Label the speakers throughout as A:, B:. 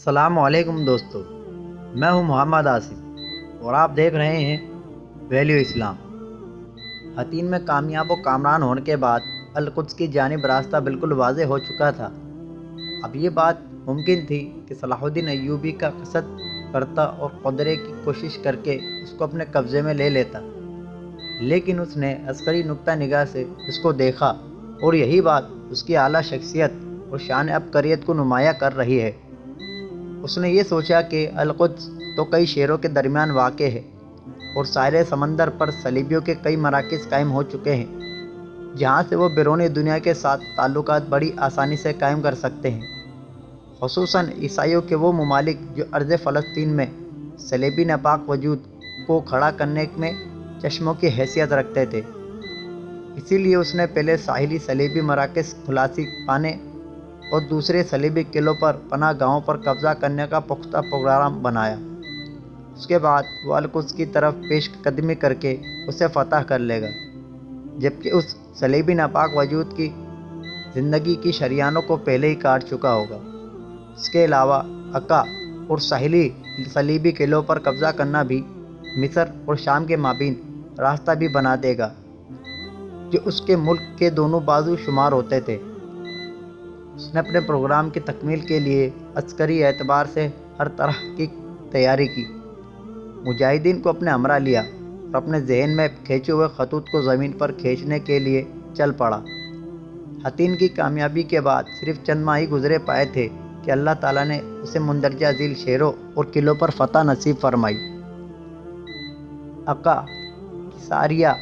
A: السلام علیکم دوستو، میں ہوں محمد آصف اور آپ دیکھ رہے ہیں ویلیو اسلام۔ حتین میں کامیاب و کامران ہونے کے بعد القدس کی جانب راستہ بالکل واضح ہو چکا تھا۔ اب یہ بات ممکن تھی کہ صلاح الدین ایوبی کا قصد کرتا اور قدرے کی کوشش کر کے اس کو اپنے قبضے میں لے لیتا، لیکن اس نے عسکری نقطہ نگاہ سے اس کو دیکھا اور یہی بات اس کی اعلیٰ شخصیت اور شان عبقریت کو نمایاں کر رہی ہے۔ اس نے یہ سوچا کہ القدس تو کئی شہروں کے درمیان واقع ہے اور ساحل سمندر پر صلیبیوں کے کئی مراکز قائم ہو چکے ہیں، جہاں سے وہ بیرونی دنیا کے ساتھ تعلقات بڑی آسانی سے قائم کر سکتے ہیں، خصوصاً عیسائیوں کے وہ ممالک جو ارض فلسطین میں صلیبی ناپاک وجود کو کھڑا کرنے میں چشموں کی حیثیت رکھتے تھے۔ اسی لیے اس نے پہلے ساحلی صلیبی مراکز خلاصی پانے اور دوسرے صلیبی قلعوں پر پناہ گاہوں پر قبضہ کرنے کا پختہ پروگرام بنایا۔ اس کے بعد وہ القدس کی طرف پیش قدمی کر کے اسے فتح کر لے گا، جبکہ اس صلیبی ناپاک وجود کی زندگی کی شریانوں کو پہلے ہی کاٹ چکا ہوگا۔ اس کے علاوہ عکا اور ساحلی صلیبی قلعوں پر قبضہ کرنا بھی مصر اور شام کے مابین راستہ بھی بنا دے گا، جو اس کے ملک کے دونوں بازو شمار ہوتے تھے۔ اس نے اپنے پروگرام کی تکمیل کے لیے عسکری اعتبار سے ہر طرح کی تیاری کی، مجاہدین کو اپنے ہمراہ لیا اور اپنے ذہن میں کھینچے ہوئے خطوط کو زمین پر کھینچنے کے لیے چل پڑا۔ حتین کی کامیابی کے بعد صرف چند ماہ ہی گزرے پائے تھے کہ اللہ تعالیٰ نے اسے مندرجہ ذیل شہروں اور قلعوں پر فتح نصیب فرمائی۔ عکا، کیساریہ،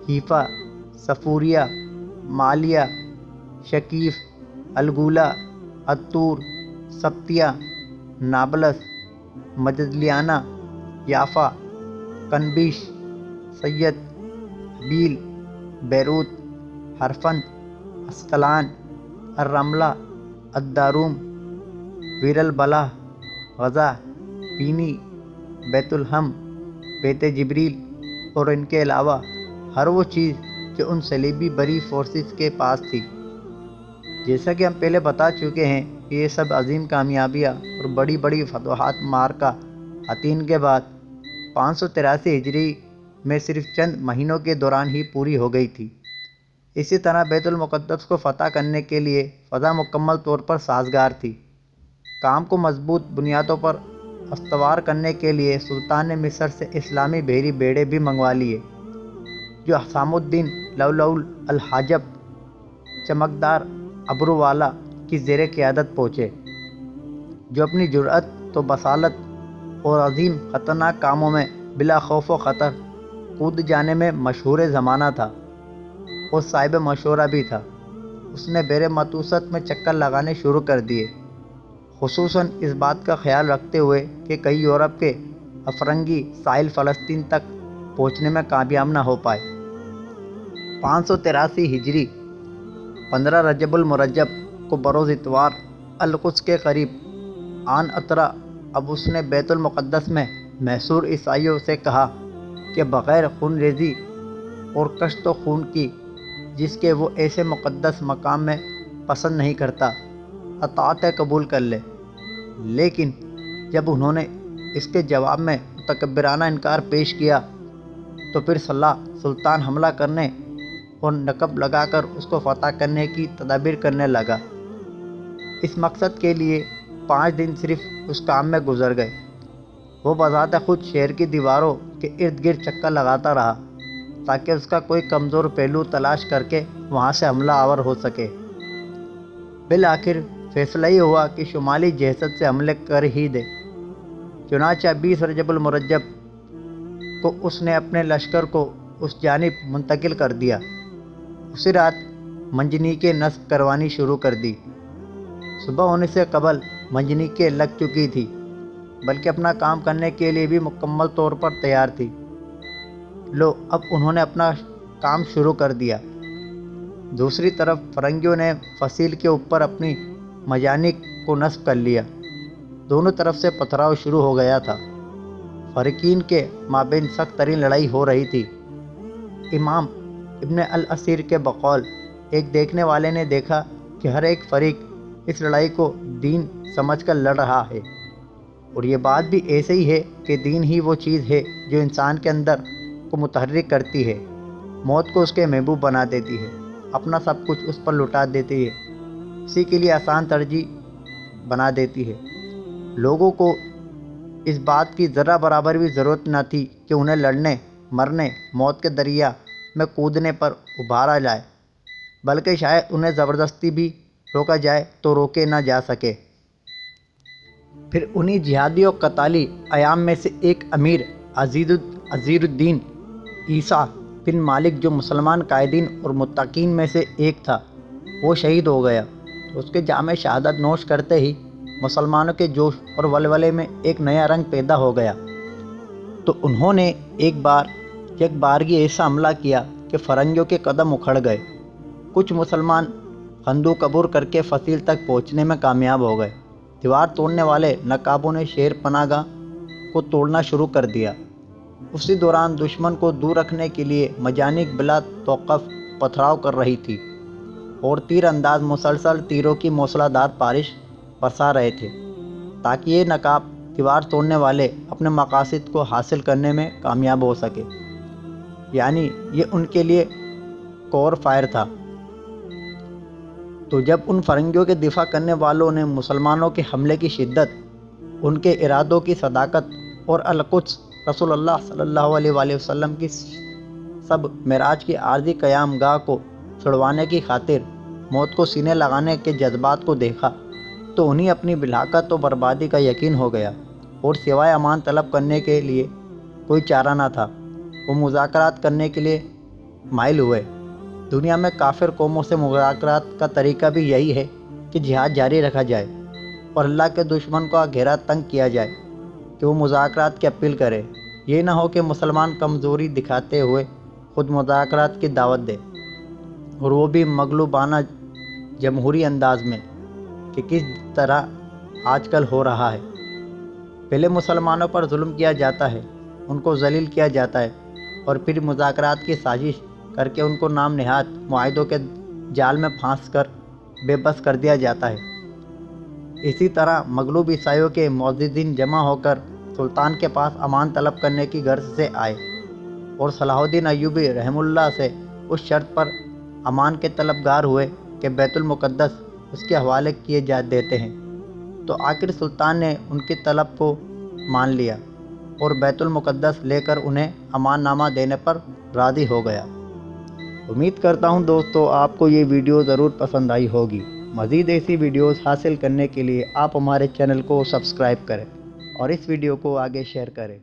A: حیفا، صفوریہ، مالیہ، شکیف، الگولا، الطور، سبتیہ، نابلس، مجدلیانہ، یافا، کنبیش، سید، حبیل، بیروت، حرفند، اسقلان، الرملہ، الداروم، ویر البلح، غزہ، پینی، بیت الحم، بیت جبریل اور ان کے علاوہ ہر وہ چیز جو ان صلیبی بری فورسز کے پاس تھی۔ جیسا کہ ہم پہلے بتا چکے ہیں کہ یہ سب عظیم کامیابیاں اور بڑی بڑی فتوحات معرکہ حتین کے بعد 583 ہجری میں صرف چند مہینوں کے دوران ہی پوری ہو گئی تھی۔ اسی طرح بیت المقدس کو فتح کرنے کے لیے فضا مکمل طور پر سازگار تھی۔ کام کو مضبوط بنیادوں پر استوار کرنے کے لیے سلطان نے مصر سے اسلامی بحری بیڑے بھی منگوا لیے، جو حسام الدین لؤلؤ الحاجب چمکدار ابرو والا کی زیر قیادت پہنچے، جو اپنی جرأت و بصالت اور عظیم خطرناک کاموں میں بلا خوف و خطر کود جانے میں مشہور زمانہ تھا اور صاحب مشورہ بھی تھا۔ اس نے بحر متوسط میں چکر لگانے شروع کر دیے، خصوصاً اس بات کا خیال رکھتے ہوئے کہ کئی یورپ کے افرنگی ساحل فلسطین تک پہنچنے میں کامیاب نہ ہو پائے۔ 583 ہجری 15 رجب المرجب کو بروز اتوار القدس کے قریب آن اترا۔ اب اس نے بیت المقدس میں محصور عیسائیوں سے کہا کہ بغیر خون ریزی اور کشت و خون کی، جس کے وہ ایسے مقدس مقام میں پسند نہیں کرتا، اطاعت قبول کر لے۔ لیکن جب انہوں نے اس کے جواب میں متکبرانہ انکار پیش کیا تو پھر سلطان حملہ کرنے اور نقب لگا کر اس کو فتح کرنے کی تدابیر کرنے لگا۔ اس مقصد کے لیے 5 دن صرف اس کام میں گزر گئے۔ وہ بذات خود شہر کی دیواروں کے ارد گرد چکر لگاتا رہا تاکہ اس کا کوئی کمزور پہلو تلاش کر کے وہاں سے حملہ آور ہو سکے۔ بالآخر فیصلہ یہ ہوا کہ شمالی جہت سے حملے کر ہی دے۔ چنانچہ 20 رجب المرجب کو اس نے اپنے لشکر کو اس جانب منتقل کر دیا۔ اسی رات منجنیقیں نصب کروانی شروع کر دی۔ صبح ہونے سے قبل منجنیقیں لگ چکی تھی، بلکہ اپنا کام کرنے کے لیے بھی مکمل طور پر تیار تھی۔ اب انہوں نے اپنا کام شروع کر دیا۔ دوسری طرف فرنگیوں نے فصیل کے اوپر اپنی مجانیق کو نصب کر لیا۔ دونوں طرف سے پتھراؤ شروع ہو گیا تھا۔ فریقین کے مابین سخت ترین لڑائی ہو رہی تھی۔ امام ابن الاسیر کے بقول ایک دیکھنے والے نے دیکھا کہ ہر ایک فریق اس لڑائی کو دین سمجھ کر لڑ رہا ہے۔ اور یہ بات بھی ایسے ہی ہے کہ دین ہی وہ چیز ہے جو انسان کے اندر کو متحرک کرتی ہے، موت کو اس کے محبوب بنا دیتی ہے، اپنا سب کچھ اس پر لٹا دیتی ہے، اسی کے لیے آسان ترجیح بنا دیتی ہے۔ لوگوں کو اس بات کی ذرہ برابر بھی ضرورت نہ تھی کہ انہیں لڑنے، مرنے، موت کے دریا میں کودنے پر ابھارا جائے، بلکہ شاید انہیں زبردستی بھی روکا جائے تو روکے نہ جا سکے۔ پھر انہی جہادی و قتالی ایام میں سے ایک امیر عزیر الدین عیسیٰ بن مالک، جو مسلمان قائدین اور متقین میں سے ایک تھا، وہ شہید ہو گیا۔ اس کے جامِ شہادت نوش کرتے ہی مسلمانوں کے جوش اور ولولے میں ایک نیا رنگ پیدا ہو گیا، تو انہوں نے یک بارگی ایسا حملہ کیا کہ فرنگیوں کے قدم اکھڑ گئے۔ کچھ مسلمان خندق عبور کر کے فصیل تک پہنچنے میں کامیاب ہو گئے۔ دیوار توڑنے والے نقابوں نے شیر پناہ گاہ کو توڑنا شروع کر دیا۔ اسی دوران دشمن کو دور رکھنے کے لیے مجانیق بلا توقف پتھراؤ کر رہی تھی اور تیر انداز مسلسل تیروں کی موسلا دھار بارش برسا رہے تھے، تاکہ یہ نقاب دیوار توڑنے والے اپنے مقاصد کو حاصل کرنے میں کامیاب ہو سکے۔ یعنی یہ ان کے لیے کور فائر تھا۔ تو جب ان فرنگیوں کے دفاع کرنے والوں نے مسلمانوں کے حملے کی شدت، ان کے ارادوں کی صداقت اور القدس رسول اللہ صلی اللہ علیہ وآلہ وسلم کی سب معراج کی عارضی قیام گاہ کو چھڑوانے کی خاطر موت کو سینے لگانے کے جذبات کو دیکھا، تو انہیں اپنی ہلاکت و بربادی کا یقین ہو گیا، اور سوائے امان طلب کرنے کے لیے کوئی چارہ نہ تھا۔ وہ مذاکرات کرنے کے لیے مائل ہوئے۔ دنیا میں کافر قوموں سے مذاکرات کا طریقہ بھی یہی ہے کہ جہاد جاری رکھا جائے اور اللہ کے دشمن کو گھیرا تنگ کیا جائے کہ وہ مذاکرات کی اپیل کرے۔ یہ نہ ہو کہ مسلمان کمزوری دکھاتے ہوئے خود مذاکرات کی دعوت دے، اور وہ بھی مغلوبانہ جمہوری انداز میں، کہ کس طرح آج کل ہو رہا ہے۔ پہلے مسلمانوں پر ظلم کیا جاتا ہے، ان کو ذلیل کیا جاتا ہے، اور پھر مذاکرات کی سازش کر کے ان کو نام نہاد معاہدوں کے جال میں پھانس کر بے بس کر دیا جاتا ہے۔ اسی طرح مغلوب عیسائیوں کے معززین جمع ہو کر سلطان کے پاس امان طلب کرنے کی غرض سے آئے، اور صلاح الدین ایوبی رحمہ اللہ سے اس شرط پر امان کے طلبگار ہوئے کہ بیت المقدس اس کے حوالے کیے جا دیتے ہیں۔ تو آخر سلطان نے ان کی طلب کو مان لیا اور بیت المقدس لے کر انہیں امان نامہ دینے پر راضی ہو گیا۔ امید کرتا ہوں دوستو آپ کو یہ ویڈیو ضرور پسند آئی ہوگی۔ مزید ایسی ویڈیوز حاصل کرنے کے لیے آپ ہمارے چینل کو سبسکرائب کریں اور اس ویڈیو کو آگے شیئر کریں۔